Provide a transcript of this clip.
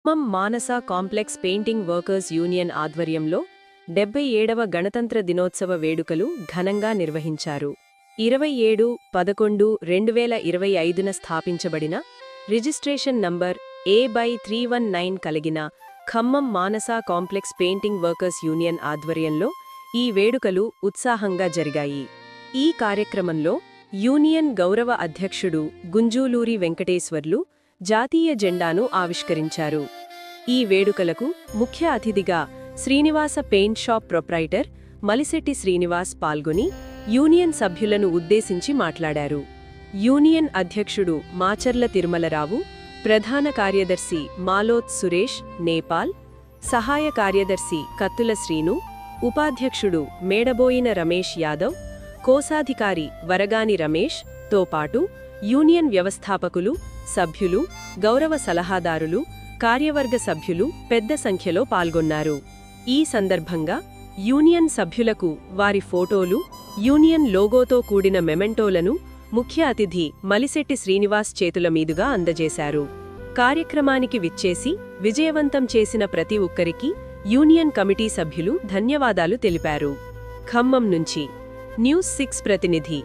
ఖమ్మం మానస complex painting workers union ఆధ్వర్యంలో 77వ గణతంత్ర దినోత్సవ వేడుకలు ఘనంగా నిర్వహించారు. 27/11/2025న స్థాపించబడిన రిజిస్ట్రేషన్ నంబర్ A/319 కలిగిన ఖమ్మం మానస కాంప్లెక్స్ పెయింటింగ్ వర్కర్స్ యూనియన్ ఆధ్వర్యంలో ఈ వేడుకలు ఉత్సాహంగా జరిగాయి. ఈ కార్యక్రమంలో యూనియన్ గౌరవ అధ్యక్షుడు గుంజూలూరి వెంకటేశ్వర్లు జాతీయ జెండాను ఆవిష్కరించారు. ఈ వేడుకలకు ముఖ్య అతిథిగా Srinivasa paint shop proprietor Malisetti Srinivas పాల్గొని యూనియన్ సభ్యులను ఉద్దేశించి మాట్లాడారు. యూనియన్ అధ్యక్షుడు మాచర్ల తిరుమలరావు, ప్రధాన కార్యదర్శి మాలోత్ సురేష్ నేపాల్, సహాయ కార్యదర్శి కత్తుల శ్రీను, ఉపాధ్యక్షుడు మేడబోయిన రమేష్ యాదవ్, కోశాధికారి వరగాని రమేష్ తో పాటు యూనియన్ వ్యవస్థాపకులు, సభ్యులు, గౌరవ సలహాదారులు, కార్యవర్గ సభ్యులు పెద్ద సంఖ్యలో పాల్గొన్నారు. ఈ సందర్భంగా యూనియన్ సభ్యులకు వారి ఫోటోలు, యూనియన్ లోగోతో కూడిన మెమెంటోలను ముఖ్య అతిథి మలిశెట్టి శ్రీనివాస్ చేతుల మీదుగా అందజేశారు. కార్యక్రమానికి విచ్చేసి విజయవంతం చేసిన ప్రతి ఒక్కరికి యూనియన్ కమిటీ సభ్యులు ధన్యవాదాలు తెలిపారు. ఖమ్మం నుంచి న్యూస్ 6 ప్రతినిధి